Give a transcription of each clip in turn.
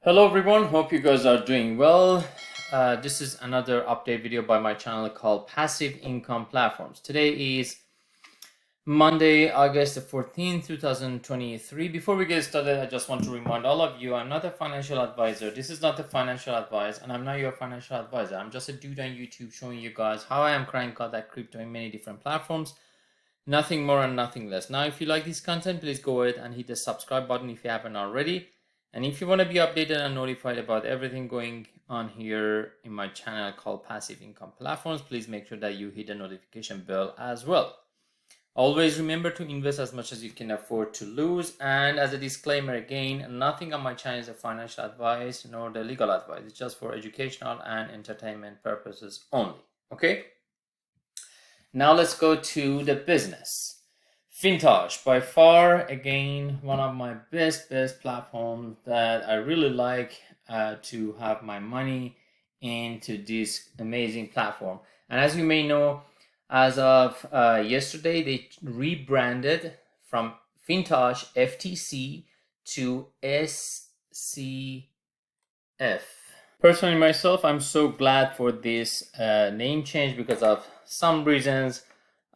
Hello everyone, hope you guys are doing well. This is another update video by my channel called Passive Income Platforms. Today is Monday, August the 14th, 2023. Before we get started, I just want to remind all of you, I'm not a financial advisor. This is not the financial advice, and I'm not your financial advisor. I'm just a dude on YouTube showing you guys how I am cranking out that crypto in many different platforms. Nothing more and nothing less. Now, if you like this content, please go ahead and hit the subscribe button if you haven't already. And if you want to be updated and notified about everything going on here in my channel called Passive Income Platforms, please make sure that you hit the notification bell as well. Always remember to invest as much as you can afford to lose. And as a disclaimer again, nothing on my channel is a financial advice nor the legal advice. It's just for educational and entertainment purposes only. Okay? Now let's go to the business. Vintage, by far, again, one of my best platforms that I really like to have my money into this amazing platform. And as you may know, as of yesterday, they rebranded from Vintage FTC to SCF. Personally, myself, I'm so glad for this name change because of some reasons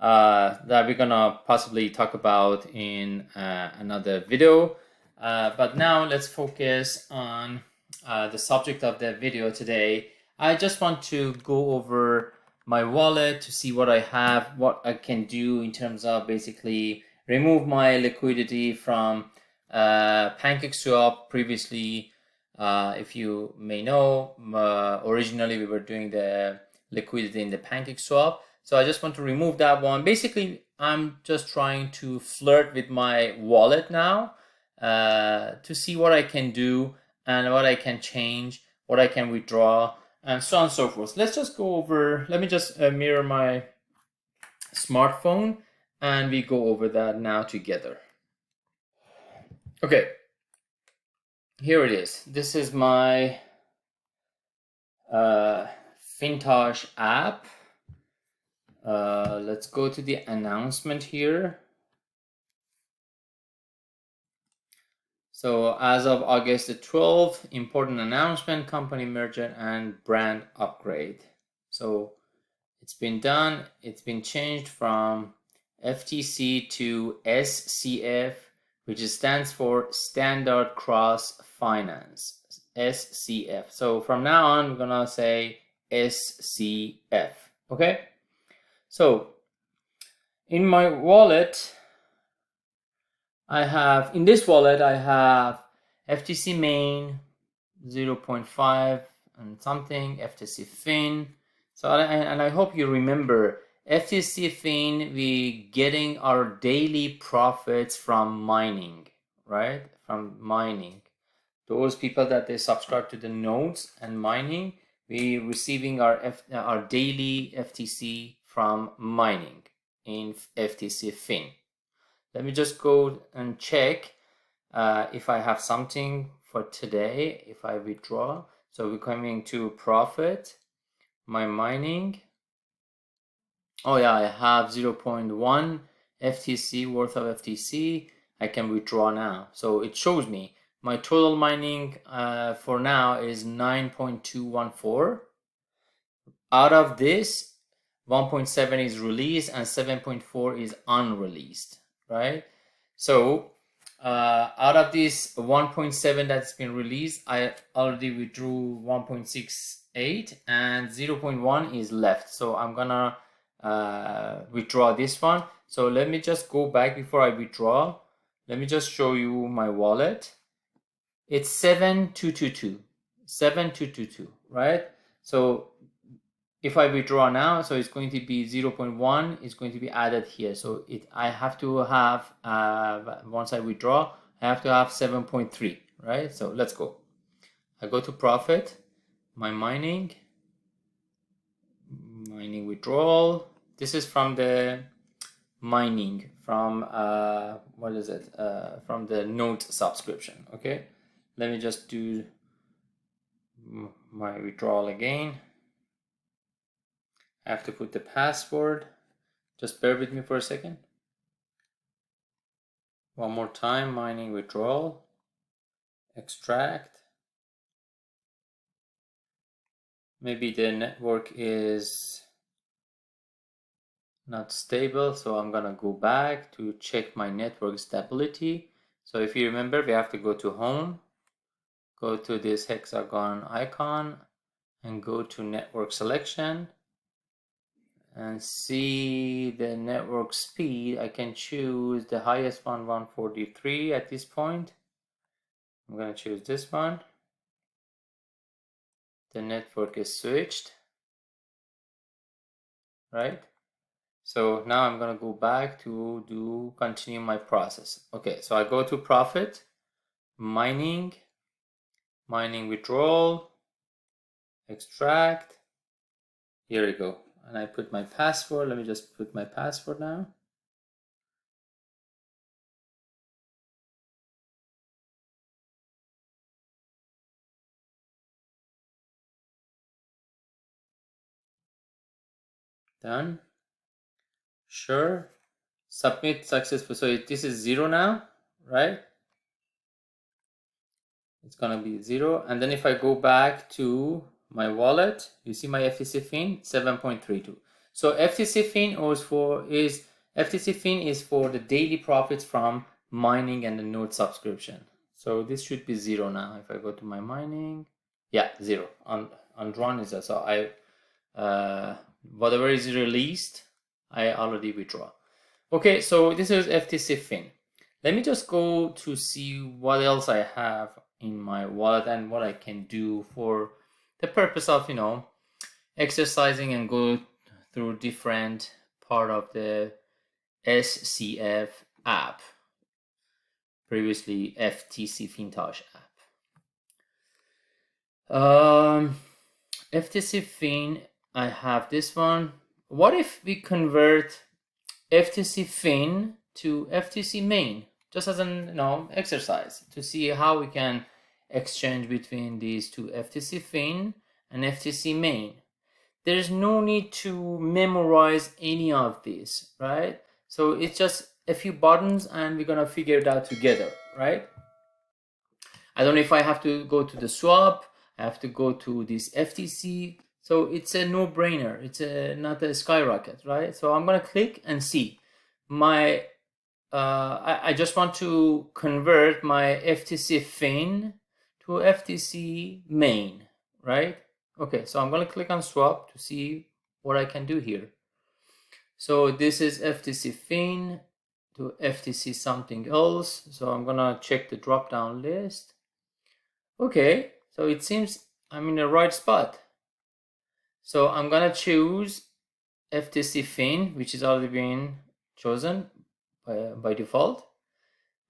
that we're gonna possibly talk about in another video. But now let's focus on the subject of the video today. I just want to go over my wallet to see what I have, what I can do in terms of basically remove my liquidity from PancakeSwap. Previously, if you may know, originally we were doing the liquidity in the PancakeSwap. So I just want to remove that one. Basically, I'm just trying to flirt with my wallet now to see what I can do and what I can change, what I can withdraw, and so on and so forth. Let's just go over, let me just mirror my smartphone and we go over that now together. Okay, here it is. This is my Vintage app. Let's go to the announcement here. So as of August the 12th, important announcement, company merger and brand upgrade. So it's been done. It's been changed from FTC to SCF, which stands for Standard Cross Finance, SCF. So from now on, we're gonna say SCF, okay? So in my wallet, in this wallet, I have FTC main 0.5 and something, FTC fin. So, and I hope you remember, FTC fin, we getting our daily profits from mining, right? From mining. Those people that they subscribe to the nodes and mining, we receiving our daily FTC from mining in FTC fin. Let me just go and check if I have something for today, if I withdraw. So we're coming to profit, my mining. Oh yeah, I have 0.1 FTC worth of FTC. I can withdraw now. So it shows me my total mining for now is 9.214. Out of this, 1.7 is released and 7.4 is unreleased, right? So out of this 1.7 that's been released, I already withdrew 1.68 and 0.1 is left. So I'm gonna withdraw this one. So let me just go back before I withdraw. Let me just show you my wallet. It's 7222, right? So if I withdraw now, so it's going to be 0.1 is going to be added here. So I have to have, once I withdraw, I have to have 7.3, right? So let's go. I go to profit, my mining withdrawal. This is from the mining, from, what is it? From the node subscription, okay? Let me just do my withdrawal again. I have to put the password. Just bear with me for a second. One more time, mining withdrawal, extract, maybe the network is not stable, so I'm gonna go back to check my network stability. So if you remember, we have to go to home, go to this hexagon icon, and go to network selection and see the network speed. I can choose the highest one, 143 at this point. I'm gonna choose this one. The network is switched, right? So now I'm gonna go back to continue my process. Okay, so I go to profit, mining withdrawal, extract. Here we go. And I put my password. Let me just put my password now. Done. Sure. Submit successful. So this is 0 now, right? It's gonna be 0. And then if I go back to my wallet, you see my FTC fin 7.32. So FTC fin is for the daily profits from mining and the node subscription. So this should be 0 now. If I go to my mining, yeah, 0. Undrawn is that. So whatever is released, I already withdraw. Okay, so this is FTC fin. Let me just go to see what else I have in my wallet and what I can do for the purpose of, exercising and go through different part of the SCF app, previously FTC Fintosh app. FTC Fin, I have this one. What if we convert FTC Fin to FTC main, just as an exercise to see how we can exchange between these two, FTC Fin and FTC main. There's no need to memorize any of these, right? So it's just a few buttons and we're gonna figure it out together, right? I don't know if I have to go to the swap, I have to go to this FTC. So it's a no-brainer. It's not a skyrocket, right? So I'm gonna click and see. I just want to convert my FTC fin to FTC main, right? Okay, so I'm gonna click on swap to see what I can do here. So this is FTC fin to FTC something else. So I'm gonna check the drop-down list. Okay, so it seems I'm in the right spot. So I'm gonna choose FTC fin, which is already been chosen by default.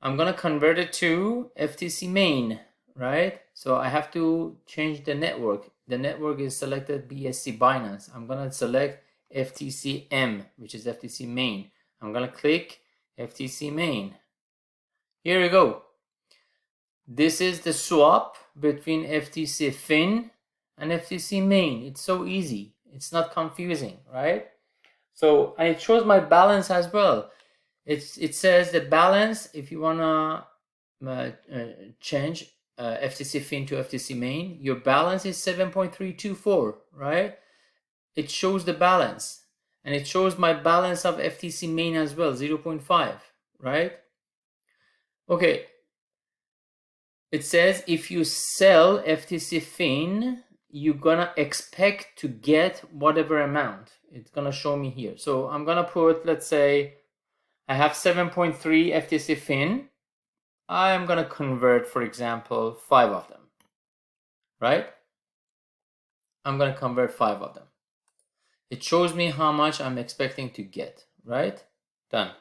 I'm gonna convert it to FTC main, right? So I have to change the network. The network is selected BSC Binance. I'm gonna select FTC M, which is FTC main. I'm gonna click FTC main. Here we go. This is the swap between FTC fin and FTC main. It's so easy. It's not confusing, right? So I chose my balance as well. It says the balance, if you wanna change FTC fin to FTC main, your balance is 7.324, right? It shows the balance, and it shows my balance of FTC main as well, 0.5, right? Okay. It says if you sell FTC fin, you're gonna expect to get whatever amount. It's gonna show me here. So I'm gonna put, let's say, I have 7.3 FTC fin. I'm gonna convert, for example, 5 of them, right? I'm gonna convert 5 of them. It shows me how much I'm expecting to get, right? Done.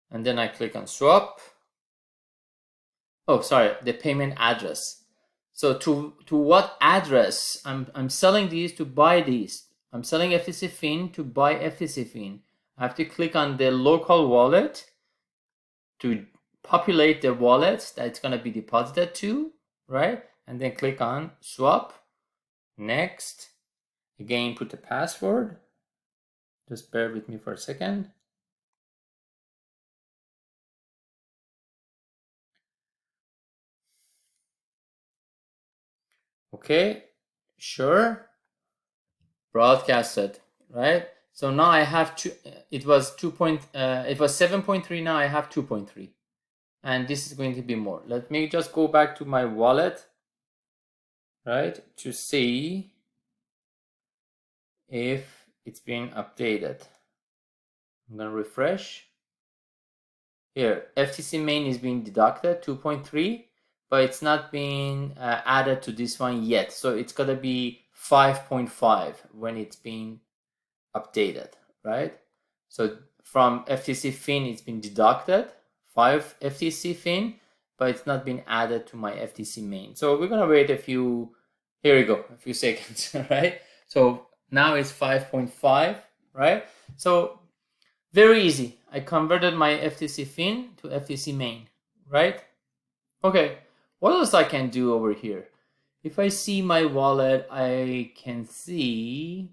And then I click on swap. Oh, sorry, the payment address. So to what address I'm selling these to buy these? I'm selling FTC fin to buy FTC fin. I have to click on the local wallet to populate the wallet that it's going to be deposited to, right? And then click on swap, next. Again, put the password. Just bear with me for a second. Okay, Sure. Broadcasted, right? So now I have two. It was 7.3. Now I have 2.3, and this is going to be more. Let me just go back to my wallet, right, to see if it's being updated. I'm gonna refresh. Here, FTC main is being deducted 2.3, but it's not being added to this one yet. So it's gonna be 5.5 when it's being updated, right? So from FTC fin, it's been deducted 5 FTC fin, but it's not been added to my FTC main. So we're gonna wait a few. Here we go, a few seconds, right? So now it's 5.5, right? So very easy. I converted my FTC fin to FTC main, right? Okay, what else I can do over here? If I see my wallet, I can see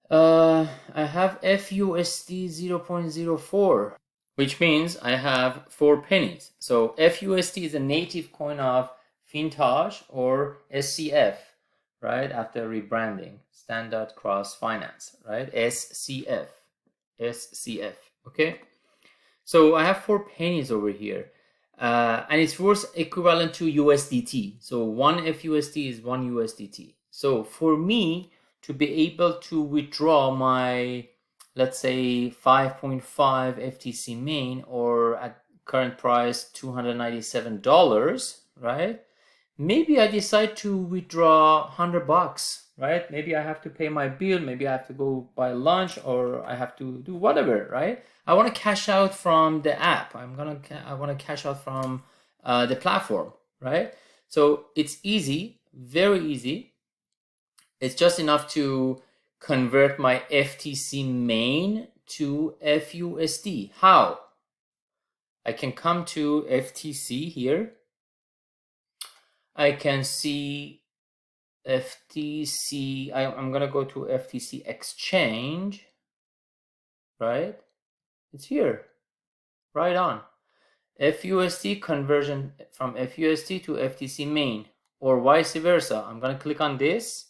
I have FUSD 0.04, which means I have 4 pennies. So FUSD is a native coin of Fintage or SCF, right? After rebranding, Standard Cross Finance, right? SCF, okay? So I have 4 pennies over here. And it's worth equivalent to USDT. So 1 FUSD is 1 USDT. So for me to be able to withdraw my, let's say, 5.5 FTC main, or at current price $297, right? Maybe I decide to withdraw $100, right? Maybe I have to pay my bill, maybe I have to go buy lunch, or I have to do whatever, right? I want to cash out from the app. I want to cash out from the platform, right? So it's easy, very easy. It's just enough to convert my FTC main to FUSD. How? I can come to FTC here. I can see FTC. I'm going to go to FTC exchange, right? It's here, right on. FUSD conversion from FUSD to FTC main, or vice versa. I'm going to click on this.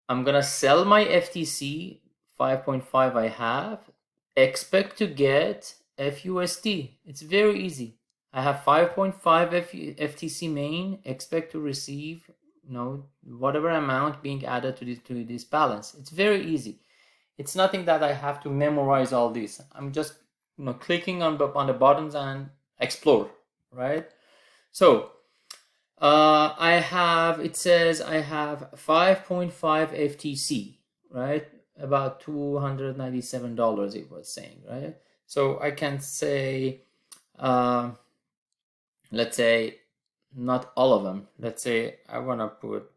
I'm going to sell my FTC 5.5 I have. Expect to get FUSD. It's very easy. I have 5.5 FTC main. Expect to receive, whatever amount being added to this balance. It's very easy. It's nothing that I have to memorize all this. I'm just clicking on the buttons and explore, right? So it says I have 5.5 FTC, right? About $297 it was saying, right? So I can say, let's say not all of them. Let's say I want to put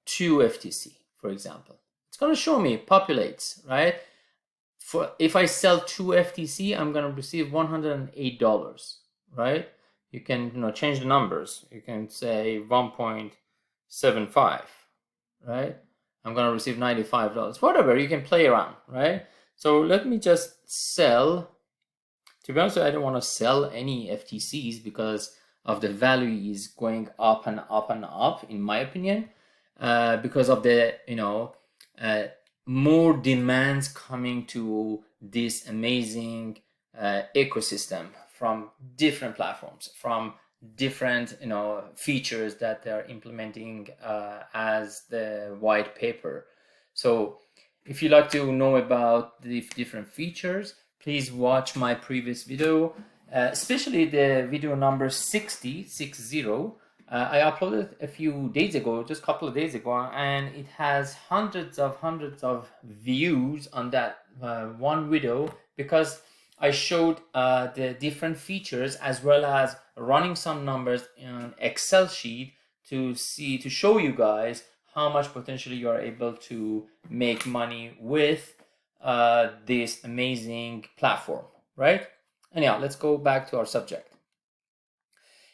2 FTC, for example. It's going to show me populates, right? If I sell 2 FTC, I'm going to receive $108, right? You can change the numbers. You can say 1.75, right? I'm going to receive $95. Whatever, you can play around, right? So let me just sell. To be honest, I don't want to sell any FTCs because of the value is going up and up and up, in my opinion, because of the, more demands coming to this amazing ecosystem from different platforms, from different features that they're implementing as the white paper. So if you like to know about the different features, please watch my previous video, especially the video number 60. I uploaded a few days ago, just a couple of days ago, and it has hundreds of views on that one video, because I showed the different features as well as running some numbers in an Excel sheet to show you guys how much potentially you are able to make money with this amazing platform, right? Anyhow, let's go back to our subject.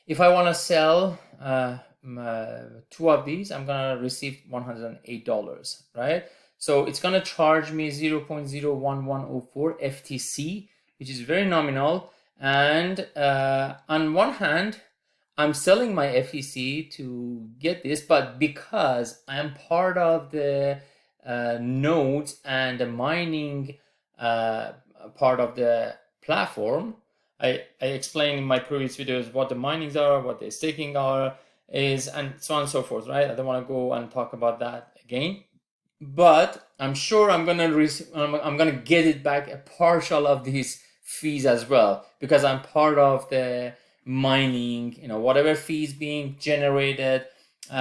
If I want to sell 2 of these, I'm going to receive $108, right? So it's going to charge me 0.01104 FTC, which is very nominal. And on one hand, I'm selling my FTC to get this, but because I'm part of the nodes and the mining part of the platform, I explained in my previous videos what the minings are, what the staking is, and so on and so forth, right? I don't want to go and talk about that again, but I'm sure I'm gonna get it back, a partial of these fees as well, because I'm part of the mining, whatever fees being generated through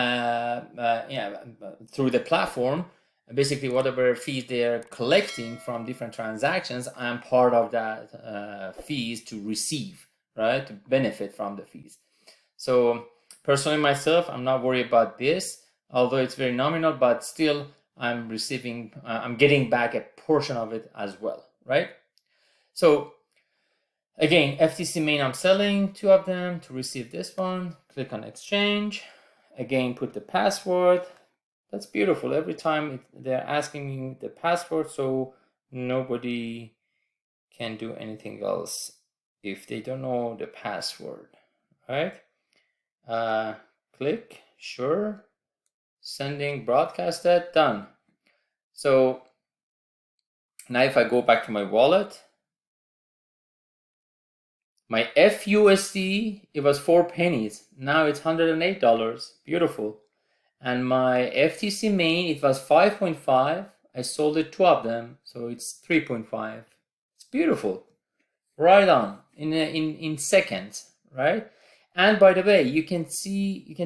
the platform, basically whatever fees they're collecting from different transactions, I'm part of that fees to receive, right, to benefit from the fees. So personally myself, I'm not worried about this, although it's very nominal, but still I'm getting back a portion of it as well, right? So again, FTC main, I'm selling 2 of them to receive this one. Click on exchange. Again, put the password. That's beautiful. Every time they're asking me the password, so nobody can do anything else if they don't know the password, right? Click, sure, sending, broadcasted, done. So now if I go back to my wallet, my FUSD, it was 4 pennies. Now it's $108. Beautiful. And my FTC main, it was 5.5. I sold it 2 of them, so it's 3.5. It's beautiful. Right on, in seconds, right? And by the way, you can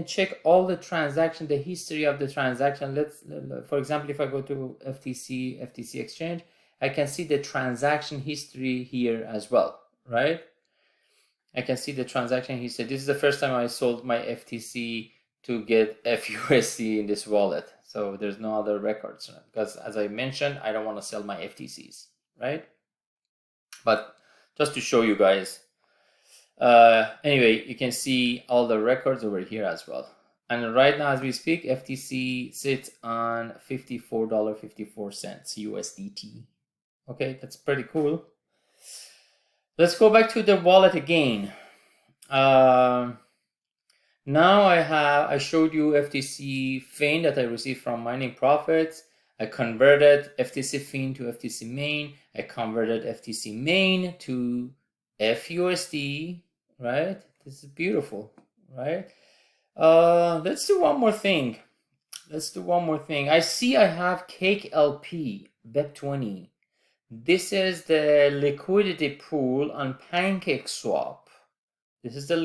check all the transaction, the history of the transaction. For example, if I go to FTC exchange, I can see the transaction history here as well, right? I can see the transaction history. This is the first time I sold my FTC to get FUSD in this wallet. So there's no other records, because as I mentioned, I don't want to sell my FTCs, right? But just to show you guys, anyway, you can see all the records over here as well. And right now as we speak, FTC sits on $54.54 USDT. Okay, that's pretty cool. Let's go back to the wallet again. Now I showed you FTC Fin that I received from mining profits. I converted FTC Fin to FTC main. I converted FTC main to FUSD, right? This is beautiful, right? Let's do one more thing. I see I have Cake LP, BEP20. This is the liquidity pool on PancakeSwap. Right?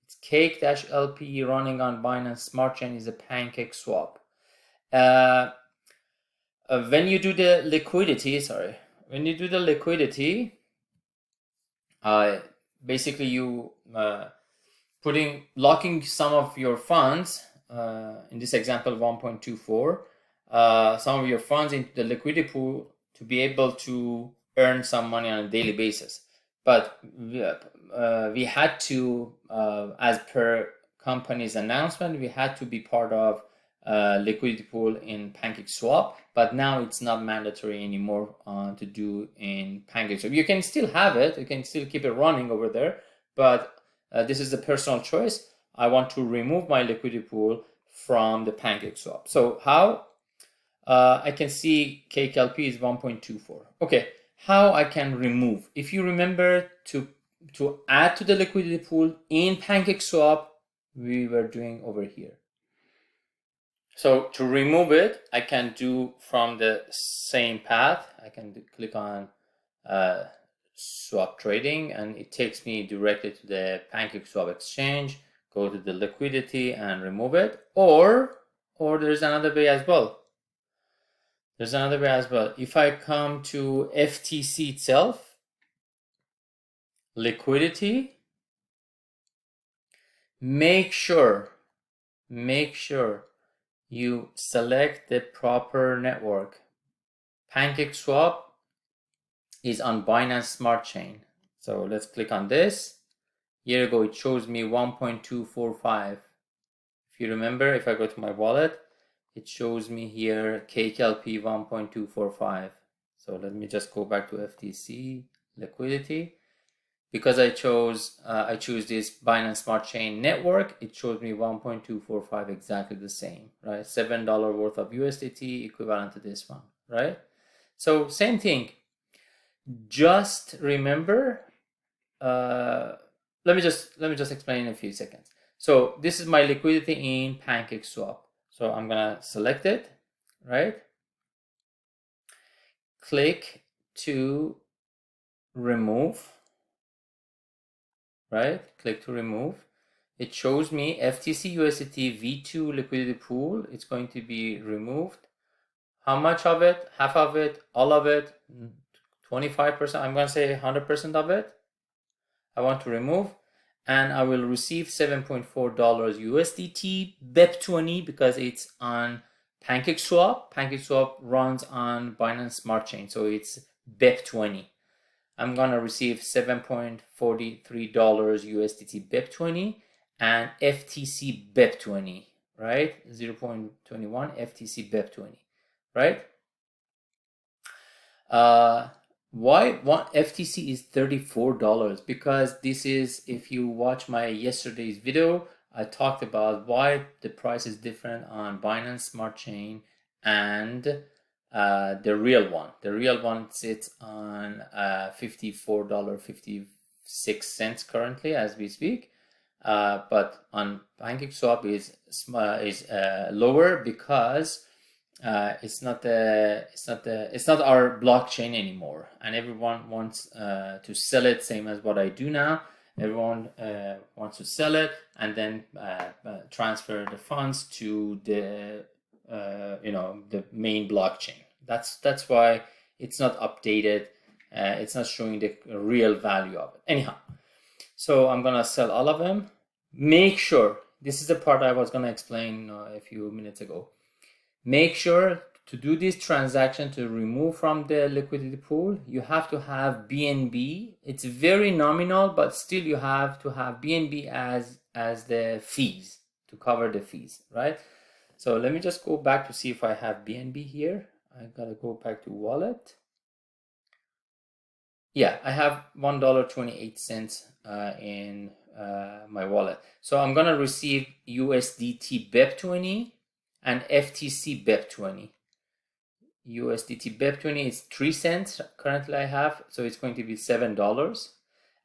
It's Cake-LP running on Binance Smart Chain is a PancakeSwap. When you do the liquidity, basically you locking some of your funds, in this example 1.24, some of your funds into the liquidity pool to be able to earn some money on a daily basis. But we had to, as per company's announcement, we had to be part of liquidity pool in PancakeSwap, but now it's not mandatory anymore to do in PancakeSwap. You can still have it, you can still keep it running over there, but this is the personal choice. I want to remove my liquidity pool from the PancakeSwap. So how? I can see CakeLP is 1.24. Okay, how I can remove? If you remember to add to the liquidity pool in PancakeSwap, we were doing over here. So to remove it, I can do from the same path. I can click on swap trading, and it takes me directly to the PancakeSwap exchange, go to the liquidity and remove it. Or there's another way as well. If I come to FTC itself, liquidity, make sure you select the proper network. PancakeSwap is on Binance Smart Chain. So let's click on this. Here you go, it shows me 1.245. If you remember, if I go to my wallet, it shows me here CakeLP 1.245. So let me just go back to FTC liquidity. because I choose this Binance Smart Chain network, it shows me 1.245 exactly the same, right? $7 worth of USDT equivalent to this one, right? So same thing. Just remember, let me just explain in a few seconds. So this is my liquidity in PancakeSwap. So I'm gonna select it, right? Click to remove, right? Click to remove. It shows me FTC USDT V2 liquidity pool. It's going to be removed. How much of it? Half of it? All of it? 25%? I'm going to say 100% of it. I want to remove. And I will receive $7.4 USDT BEP20 because it's on PancakeSwap. PancakeSwap runs on Binance Smart Chain, so it's BEP20. I'm gonna receive $7.43 USDT BEP20 and FTC BEP20, right? 0.21 FTC BEP20, right? Why one FTC is $34? Because this is, if you watch my yesterday's video, I talked about why the price is different on Binance Smart Chain and the real one. The real one sits on $54.56 currently as we speak. But on PancakeSwap is lower because it's not our blockchain anymore, and everyone wants to sell it, same as what I do now. Everyone wants to sell it and then transfer the funds to the the main blockchain. That's why it's not updated. It's not showing the real value of it. Anyhow, so I'm gonna sell all of them. Make sure, this is the part I was gonna explain a few minutes ago. Make sure to do this transaction to remove from the liquidity pool, you have to have BNB. It's very nominal, but still you have to have BNB as the fees, to cover the fees, right? So let me just go back to see if I have BNB here. I gotta go back to wallet. Yeah, I have $1.28 in my wallet. So I'm gonna receive USDT BEP20 and FTC BEP20. USDT BEP20 is 3 cents currently I have, so it's going to be $7.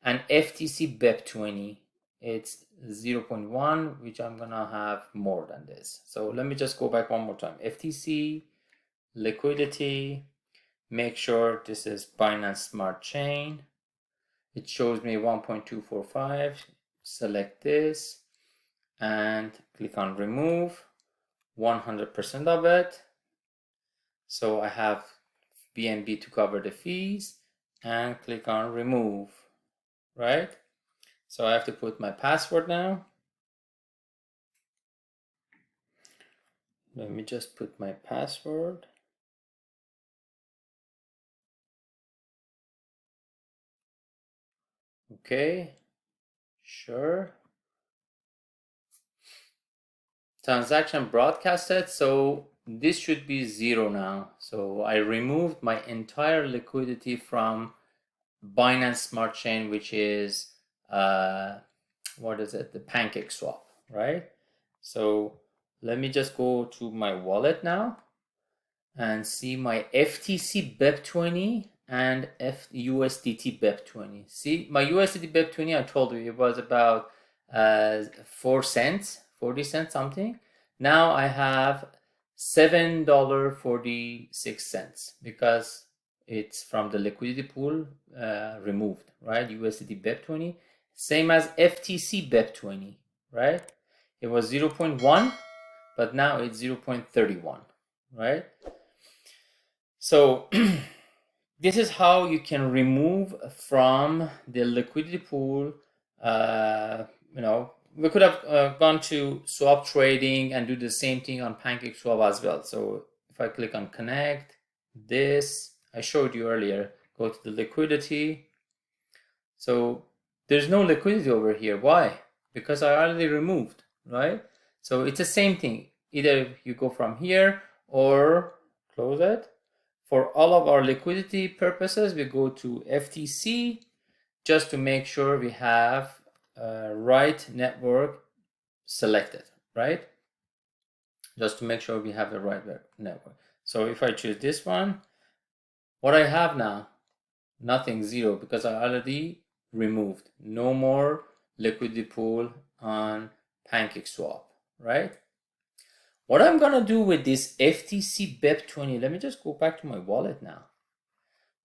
And FTC BEP20, it's 0.1, which I'm gonna have more than this. So let me just go back one more time. FTC, liquidity, make sure this is Binance Smart Chain. It shows me 1.245. Select this and click on remove 100% of it. So I have BNB to cover the fees and click on remove, right? So I have to put my password now. Let me just put my password. Okay, sure. Transaction broadcasted, so this should be 0 now. So I removed my entire liquidity from Binance Smart Chain, which is what is it? The PancakeSwap, right? So let me just go to my wallet now and see my FTC BEP20 and USDT BEP20. See, my USDT BEP20, I told you it was about 4 cents, 40 cents something. Now I have $7.46 because it's from the liquidity pool removed, right? USDT BEP20, same as FTC BEP20, right? It was 0.1, but now it's 0.31, right? So this is how you can remove from the liquidity pool. We could have gone to swap trading and do the same thing on PancakeSwap as well. So if I click on connect, this I showed you earlier, go to the liquidity. So there's no liquidity over here. Why? Because I already removed, right? So it's the same thing. Either you go from here or close it. For all of our liquidity purposes, we go to FTC just to make sure we have right network selected, right? Just to make sure we have the right network. So if I choose this one, what I have now, nothing, zero, because I already removed. No more liquidity pool on PancakeSwap, right? What I'm gonna do with this FTC BEP20, let me just go back to my wallet now.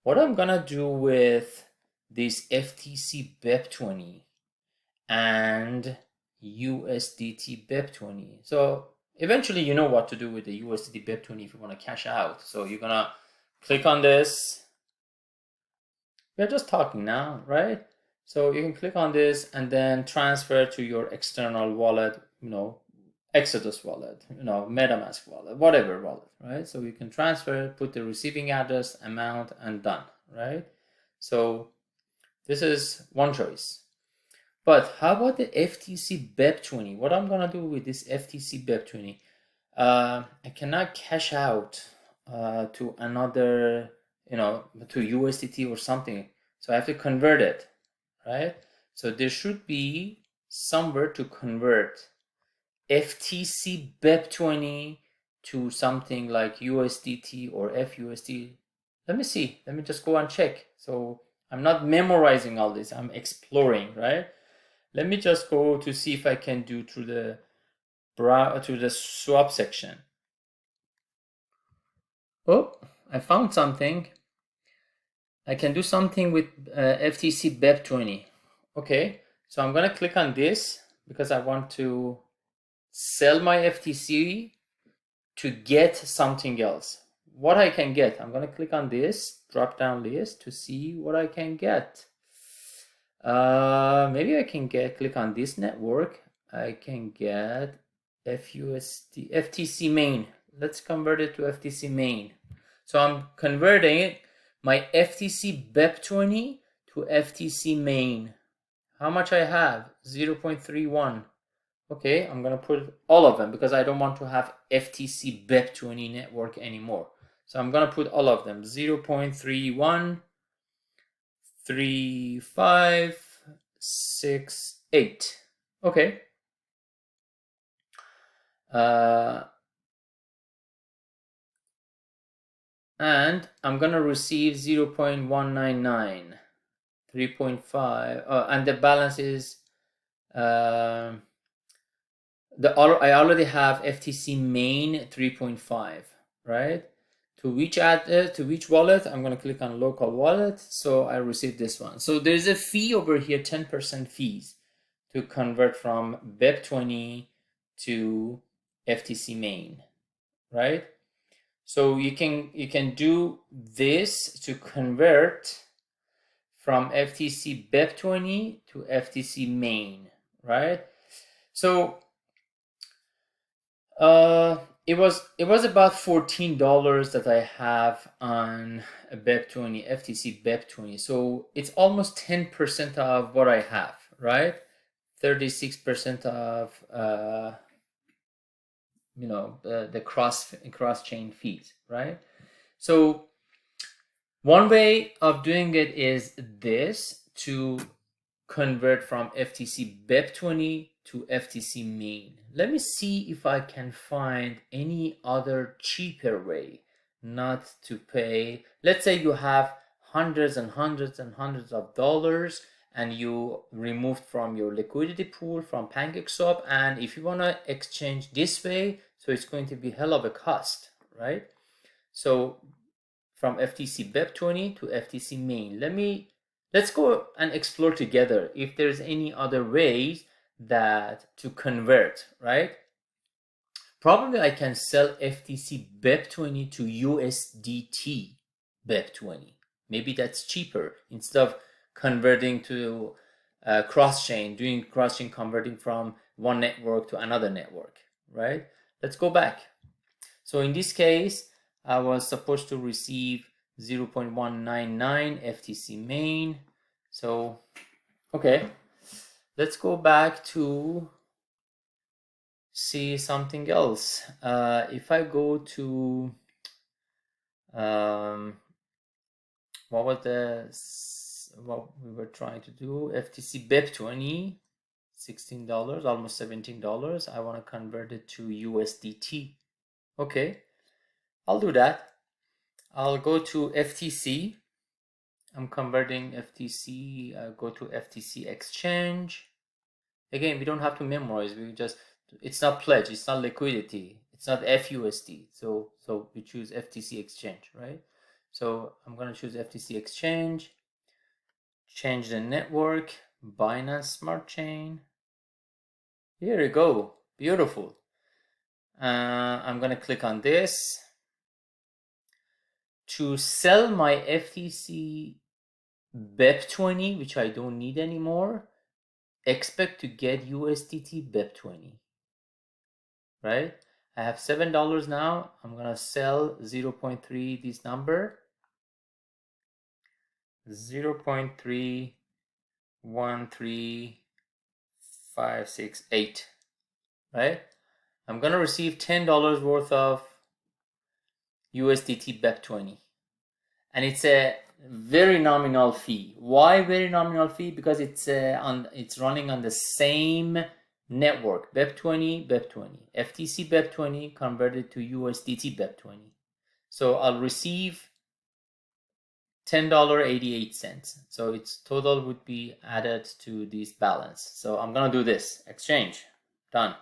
What I'm gonna do with this FTC BEP20 and USDT BEP20. So eventually you know what to do with the USDT BEP20 if you want to cash out. So you're gonna click on this. We're just talking now, right? So you can click on this and then transfer to your external wallet, you know, Exodus wallet, you know, MetaMask wallet, whatever wallet, right? So you can transfer, put the receiving address, amount, and done, right? So this is one choice. But how about the FTC BEP20? What I'm gonna do with this FTC BEP20? I cannot cash out to another, you know, to USDT or something. So I have to convert it, right? So there should be somewhere to convert FTC BEP20 to something like USDT or FUSD. Let me see. Let me just go and check. So I'm not memorizing all this. I'm exploring, right? Let me just go to see if I can do through the swap section. Oh, I found something. I can do something with FTC BEP20. Okay, so I'm gonna click on this because I want to sell my FTC to get something else. What I can get, I'm gonna click on this drop down list to see what I can get. Maybe I can click on this network. I can get FTC main. Let's convert it to FTC main. So I'm converting my FTC BEP20 to FTC main. How much I have? 0.31. Okay, I'm gonna put all of them because I don't want to have FTC BEP20 network anymore. So I'm gonna put all of them. 0.31, 3568. Okay. And I'm gonna receive 0.199, 3.5, and the balance is I already have FTC main 3.5, right? To which wallet, I'm gonna click on local wallet. So I received this one. So there's a fee over here, 10% fees to convert from BEP20 to FTC main, right? So you can do this to convert from FTC BEP20 to FTC main, right? So it was about $14 that I have on a BEP20, FTC BEP20. So it's almost 10% of what I have, right? 36% of you know, the cross chain fees, right? So one way of doing it is this, to convert from FTC BEP20 to FTC main. Let me see if I can find any other cheaper way not to pay. Let's say you have hundreds and hundreds and hundreds of dollars and you removed from your liquidity pool from PancakeSwap, and if you want to exchange this way, so it's going to be hell of a cost, right? So from FTC BEP20 to FTC main, let's go and explore together if there's any other ways that to convert, right? Probably I can sell FTC BEP20 to USDT BEP20. Maybe that's cheaper instead of converting to cross-chain, doing cross-chain converting from one network to another network, right? Let's go back. So in this case, I was supposed to receive 0.199 FTC main. So, okay, let's go back to see something else. If I go to, what was is what we were trying to do. FTC BEP20, $16, almost $17. I want to convert it to USDT. Okay, I'll do that. I'll go to FTC. I'm converting FTC. Go to FTC exchange. Again, we don't have to memorize. We just, it's not pledge, it's not liquidity, it's not FUSD. So we choose FTC exchange, right? So I'm going to choose FTC exchange, change the network, Binance Smart Chain. Here you go, beautiful. I'm going to click on this. To sell my FTC BEP20, which I don't need anymore, expect to get USDT BEP20, right? I have $7 now. I'm gonna sell 0.3 this number, 0.313568, right? I'm gonna receive $10 worth of USDT BEP20, and it's a very nominal fee. Why very nominal fee? Because it's running on the same network, BEP20, FTC BEP20 converted to USDT BEP20. So I'll receive $10.88. So its total would be added to this balance. So I'm gonna do this, exchange, done.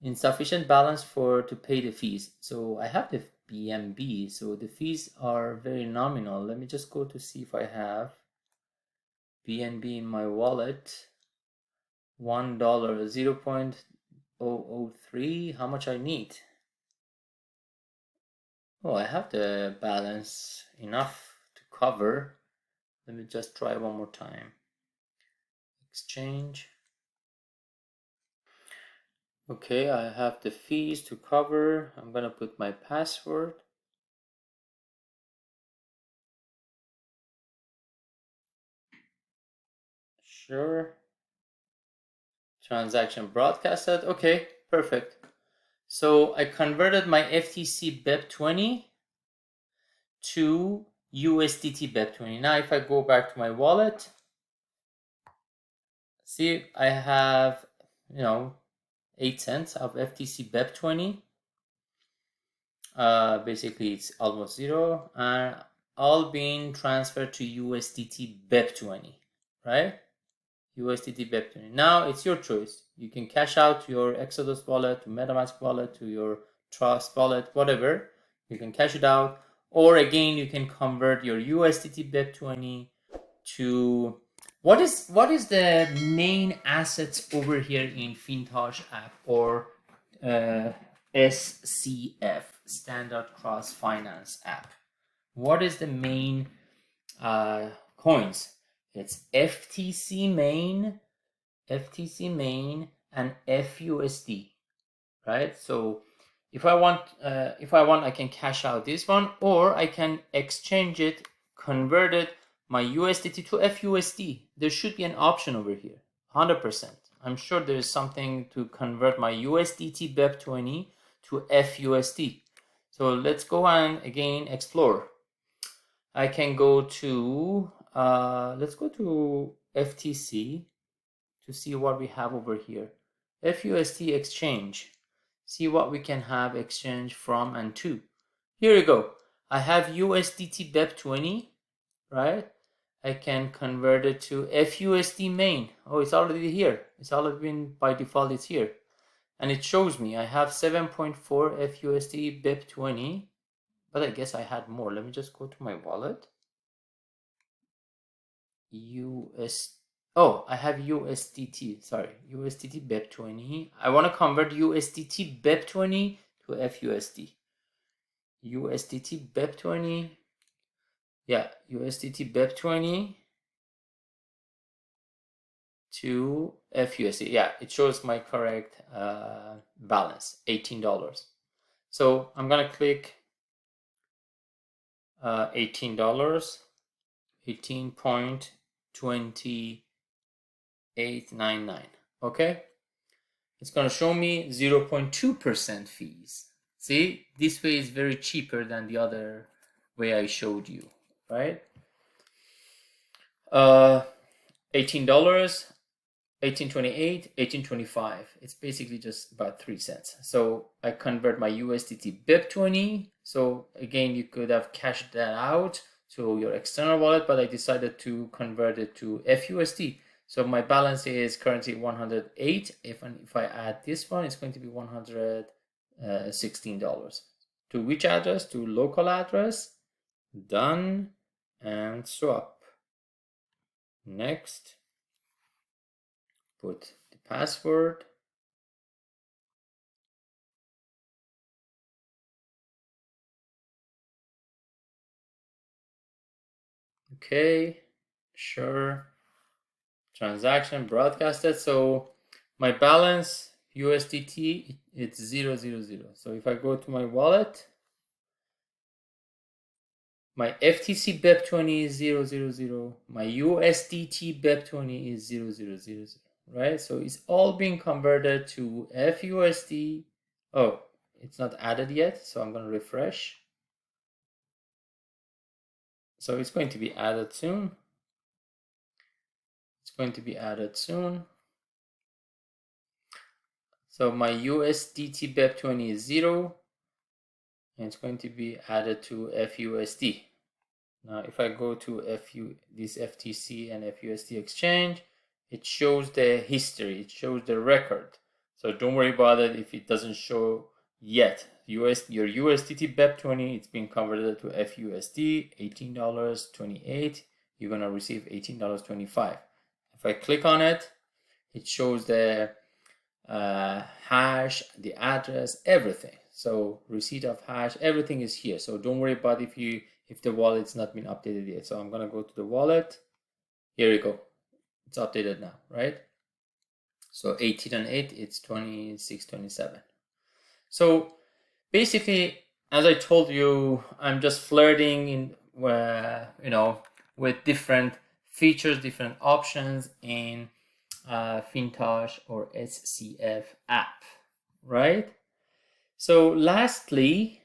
Insufficient balance to pay the fees. So I have the BNB, so the fees are very nominal. Let me just go to see if I have BNB in my wallet. $1, 0.003. How much I need? Oh, I have the balance enough to cover. Let me just try one more time. Exchange. Okay, I have the fees to cover. I'm gonna put my password. Sure. Transaction broadcasted. Okay, perfect. So I converted my FTC BEP20 to USDT BEP20. Now if I go back to my wallet, see I have, 8 cents of FTC BEP20. Basically it's almost zero, and all being transferred to USDT BEP20, right? USDT BEP20. Now it's your choice. You can cash out to your Exodus wallet, to MetaMask wallet, to your Trust wallet, whatever. You can cash it out, or again you can convert your USDT BEP20 to what is the main assets over here in Fintosh app, or SCF, Standard Cross Finance app. What is the main coins? It's FTC main, and FUSD, right? So if I want, I can cash out this one, or I can exchange it, convert it, my USDT to FUSD. There should be an option over here, 100%. I'm sure there is something to convert my USDT BEP20 to FUSD. So let's go and again explore. I can go to, let's go to FTC to see what we have over here. FUSD exchange. See what we can have exchange from and to. Here you go. I have USDT BEP20, right? I can convert it to FUSD main. Oh, it's already here. It's already been, by default, it's here. And it shows me I have 7.4 FUSD BEP20, but I guess I had more. Let me just go to my wallet. Oh, I have USDT, sorry, USDT BEP20. I want to convert USDT BEP20 to FUSD. USDT BEP20, yeah, USDT BEP20 to FUSD. Yeah, it shows my correct balance, $18. So I'm gonna click $18, 18.2899. Okay, it's gonna show me 0.2% fees. See, this way is very cheaper than the other way I showed you, right? $18, 18.28, 18.25. It's basically just about 3 cents. So I convert my USDT BIP20. So again, you could have cashed that out to your external wallet, but I decided to convert it to FUSD. So my balance is currently 108. If I add this one, it's going to be $116. To which address? To local address. Done and swap. Next. Put the password. Okay, sure. Transaction broadcasted. So my balance USDT, it's 000. So if I go to my wallet, my FTC BEP20 is 000. My USDT BEP20 is 000. Right? So it's all being converted to FUSD. Oh, it's not added yet. So I'm going to refresh. So it's going to be added soon. It's going to be added soon. So my USDT BEP20 is 0. And it's going to be added to FUSD. Now, if I go to this FTC and FUSD exchange, it shows the history, it shows the record. So don't worry about it if it doesn't show yet. Your USDT BEP20, it's been converted to FUSD, $18.28. You're gonna receive $18.25. If I click on it, it shows the hash, the address, everything. So receipt of hash, everything is here. So don't worry about if the wallet's not been updated yet. So I'm gonna go to the wallet. Here we go. It's updated now, right? So 18 and 8, it's 26.27. So basically, as I told you, I'm just flirting in with different features, different options in Fintosh or SCF app, right? So lastly,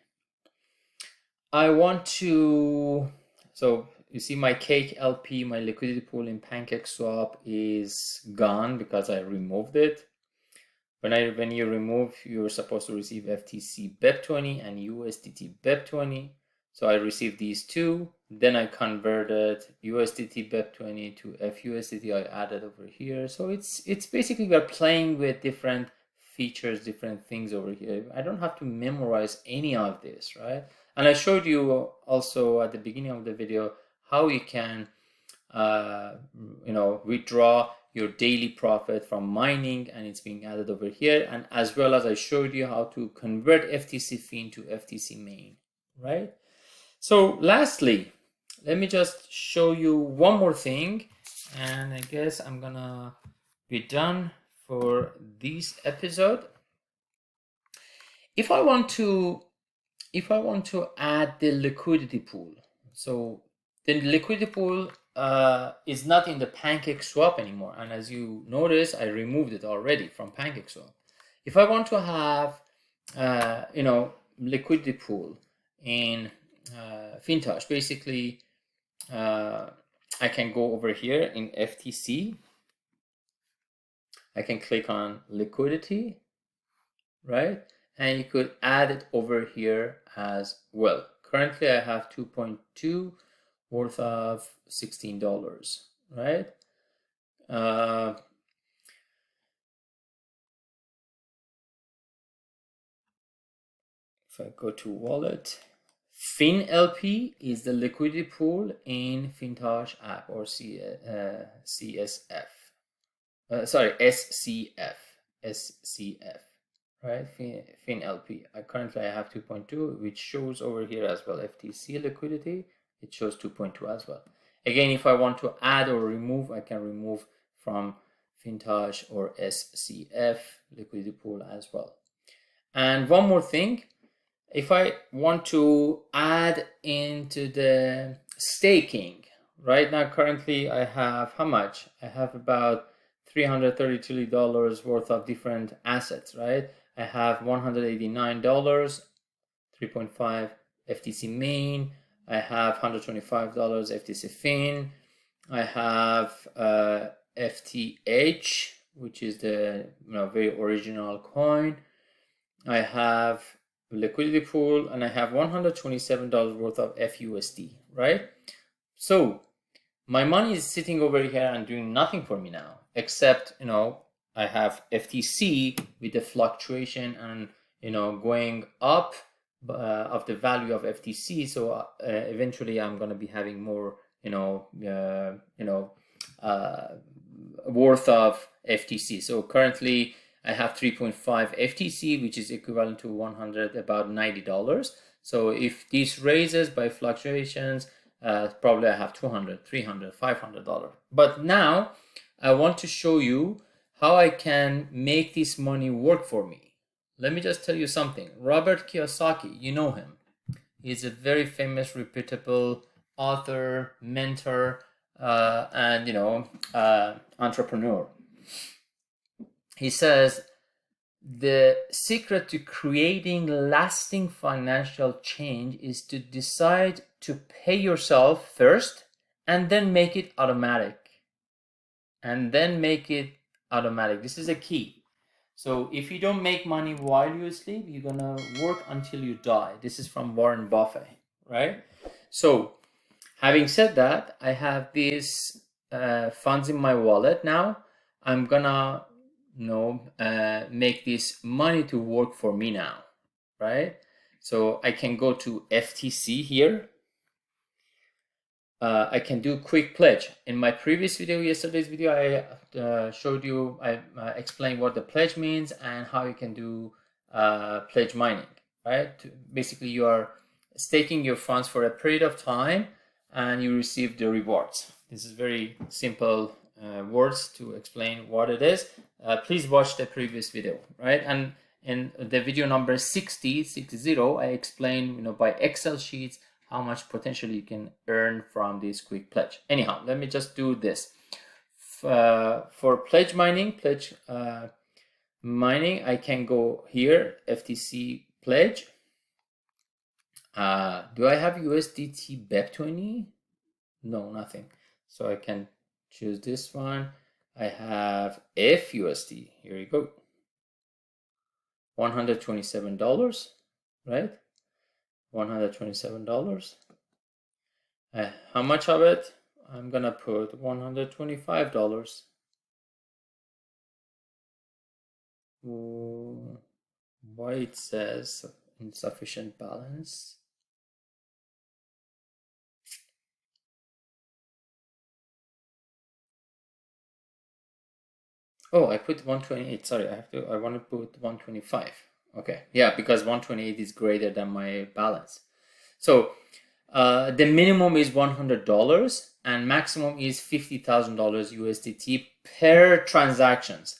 I want to, so you see my cake LP, my liquidity pool in PancakeSwap is gone because I removed it. When you remove, you're supposed to receive FTC BEP20 and USDT BEP20. So I received these two. Then I converted USDT BEP20 to FUSDT. I added over here. So it's basically we're playing with different features, different things over here. I don't have to memorize any of this, right? And I showed you also at the beginning of the video how you can withdraw your daily profit from mining, and it's being added over here. And as well as I showed you how to convert FTC Fin to FTC main, right? So lastly, let me just show you one more thing, and I guess I'm gonna be done for this episode. If I want to add the liquidity pool, so the liquidity pool is not in the PancakeSwap anymore, and as you notice, I removed it already from PancakeSwap. If I want to have liquidity pool in Fintosh, basically I can go over here in FTC. I can click on liquidity, right? And you could add it over here as well. Currently I have 2.2 worth of $16, right? If I go to wallet, Fin LP is the liquidity pool in Fintosh app or SCF, right? Fin LP. Currently I have 2.2, which shows over here as well. FTC liquidity, it shows 2.2 as well. Again, if I want to add or remove, I can remove from Fintosh or SCF liquidity pool as well. And one more thing, if I want to add into the staking, right now currently I have how much? I have about $332 worth of different assets, right? I have $189, 3.5 FTC main. I have $125 FTC Fin. I have FTH, which is the very original coin. I have liquidity pool, and I have $127 worth of FUSD, right? So my money is sitting over here and doing nothing for me now, except I have FTC with the fluctuation and going up of the value of FTC. So eventually I'm going to be having more worth of FTC. So currently I have 3.5 FTC, which is equivalent to about $90. So if this raises by fluctuations, probably I have $200, $300, $500. But now I want to show you how I can make this money work for me. Let me just tell you something. Robert Kiyosaki, you know him. He's a very famous, reputable author, mentor, and entrepreneur. He says the secret to creating lasting financial change is to decide to pay yourself first and then make it automatic. This is a key. So if you don't make money while you sleep, you're gonna work until you die. This is from Warren Buffett, right? So having said that, I have these funds in my wallet now. I'm gonna make this money to work for me now, right? So I can go to FTC here. I can do quick pledge. In my previous video, yesterday's video, I showed you, I explained what the pledge means and how you can do pledge mining, right? Basically, you are staking your funds for a period of time and you receive the rewards. This is very simple words to explain what it is. Please watch the previous video, right? And in the video number 60, I explained, by Excel sheets, how much potentially you can earn from this quick pledge. Anyhow, let me just do this. For pledge mining, I can go here, FTC pledge. Do I have USDT BEP20? No, nothing. So I can choose this one. I have FUSD. Here you go. $127, right? $127. How much of it? I'm gonna put $125. Why it says insufficient balance? Oh, I put 128. Sorry, I want to put 125. Okay, yeah, because 128 is greater than my balance. So the minimum is $100 and maximum is $50,000 USDT per transactions.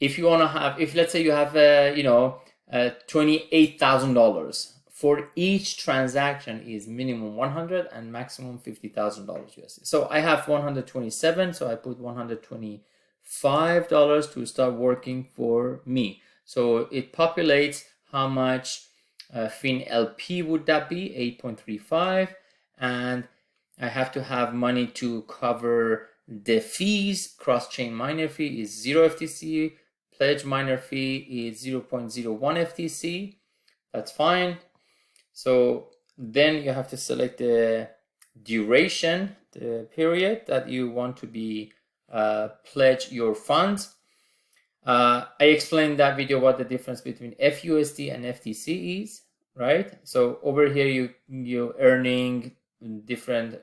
If you want to have, if let's say you have $28,000, for each transaction is minimum 100 and maximum $50,000 USD. So I have 127, so I put $125 to start working for me. So it populates how much fin LP would that be, 8.35, and I have to have money to cover the fees. Cross-chain miner fee is 0 FTC, pledge miner fee is 0.01 FTC. That's fine. So then you have to select the duration, the period that you want to be pledge your funds. I explained in that video what the difference between FUSD and FTC is, right? So over here you're earning different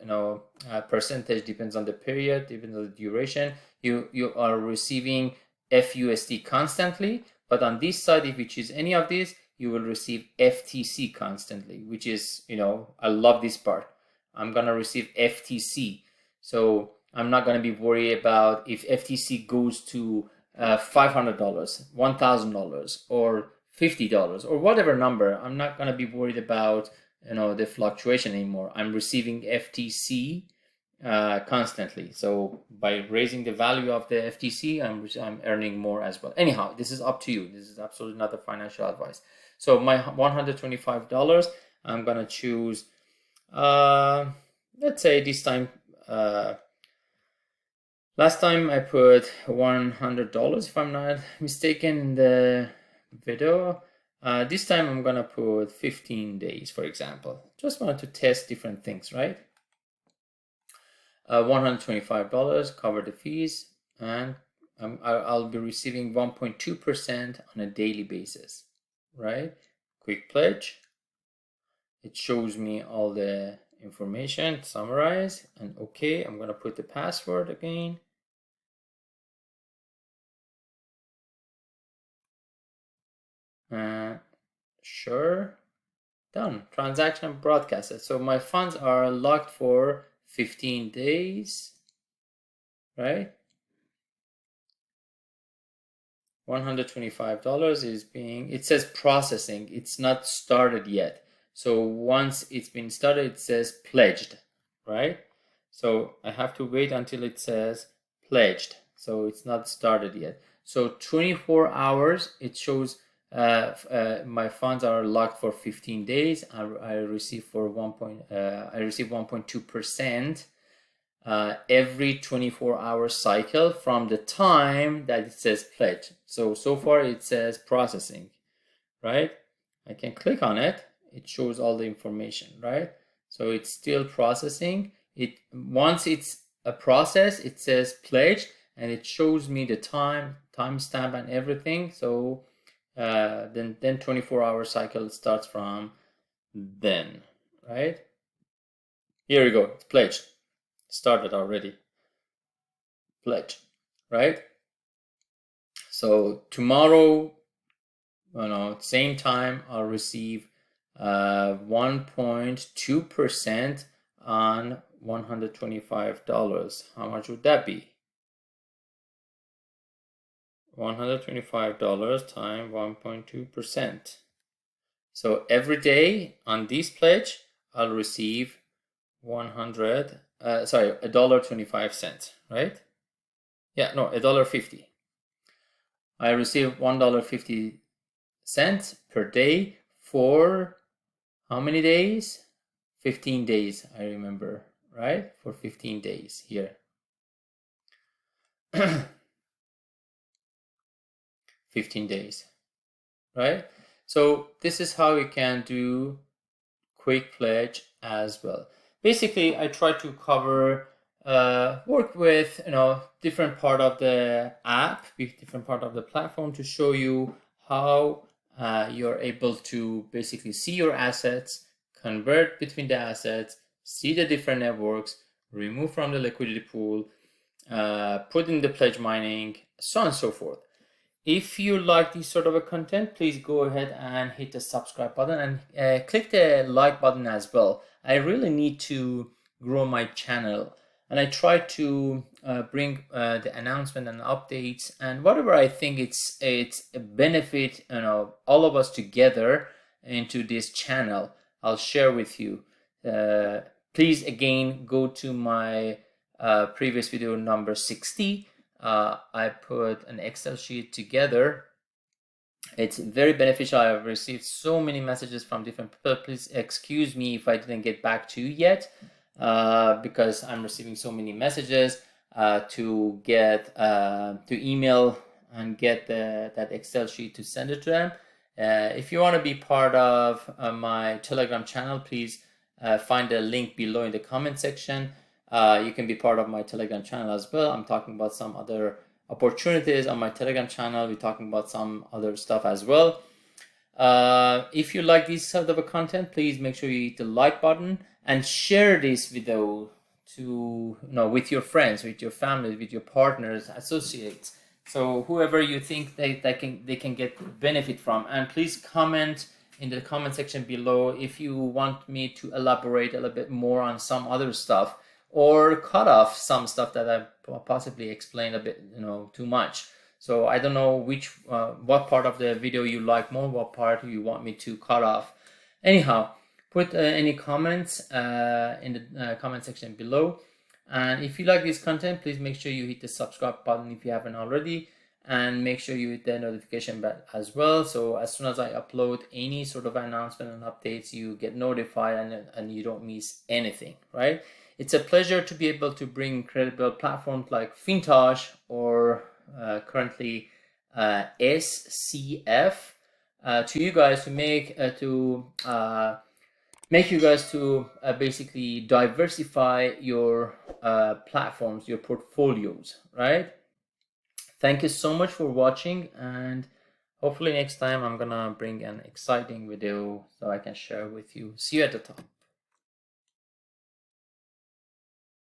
percentage, depends on the period, depends on the duration. You are receiving FUSD constantly, but on this side, if you choose any of these, you will receive FTC constantly, which is, I love this part. I'm gonna receive FTC, so I'm not gonna be worried about if FTC goes to $500, $1,000, or $50, or whatever number. I'm not gonna be worried about the fluctuation anymore. I'm receiving FTC constantly. So by raising the value of the FTC, I'm earning more as well. Anyhow, this is up to you. This is absolutely not a financial advice. So my $125, I'm gonna choose, let's say this time, Last time I put $100 if I'm not mistaken in the video. This time I'm gonna put 15 days, for example. Just wanted to test different things, right? $125, cover the fees, and I'll be receiving 1.2% on a daily basis, right? Quick pledge. It shows me all the information, summarize, and okay, I'm gonna put the password again. Sure, done. Transaction broadcasted. So my funds are locked for 15 days, right? $125 is being, it says processing. It's not started yet. So once it's been started, it says pledged, right? So I have to wait until it says pledged. So it's not started yet. So 24 hours, it shows my funds are locked for 15 days. I receive for 1.2% every 24-hour cycle from the time that it says pledge. So far it says processing, right? I can click on it. It shows all the information, right? So it's still processing. Once it's a process, it says pledge, and it shows me the timestamp and everything. So then 24-hour cycle starts from then, right? Here we go. It's pledged. Started already. Pledge, right? So tomorrow, same time, I'll receive 1.2% on $125. How much would that be? $125 times 1.2%. So every day on this pledge, I'll receive $1.25, right? Yeah, no, $1.50. I receive $1.50 per day for how many days? 15 days, I remember, right? For 15 days here. 15 days, right? So this is how you can do quick pledge as well. Basically, I try to cover work with different part of the app, different part of the platform to show you how you're able to basically see your assets, convert between the assets, see the different networks, remove from the liquidity pool, put in the pledge mining, so on and so forth. If you like this sort of a content, please go ahead and hit the subscribe button and click the like button as well. I really need to grow my channel, and I try to bring the announcement and updates and whatever I think it's a benefit, all of us together into this channel. I'll share with you. Please again go to my previous video number 60. I put an Excel sheet together. It's very beneficial. I've received so many messages from different people. Please excuse me if I didn't get back to you yet, because I'm receiving so many messages to email and get that Excel sheet to send it to them. If you want to be part of my Telegram channel, please find the link below in the comment section. You can be part of my Telegram channel as well. I'm talking about some other opportunities on my Telegram channel. We're talking about some other stuff as well. If you like this sort of a content, please make sure you hit the like button and share this video to with your friends, with your family, with your partners, associates. So whoever you think they can get benefit from, and please comment in the comment section below if you want me to elaborate a little bit more on some other stuff, or cut off some stuff that I possibly explained a bit, too much. So I don't know what part of the video you like more, what part you want me to cut off. Anyhow, put any comments in the comment section below. And if you like this content, please make sure you hit the subscribe button if you haven't already, and make sure you hit the notification bell as well. So as soon as I upload any sort of announcement and updates, you get notified and you don't miss anything, right? It's a pleasure to be able to bring incredible platforms like Fintosh or currently SCF to you guys to make you guys to basically diversify your platforms, your portfolios, right? Thank you so much for watching, and hopefully next time I'm gonna bring an exciting video so I can share with you. See you at the top.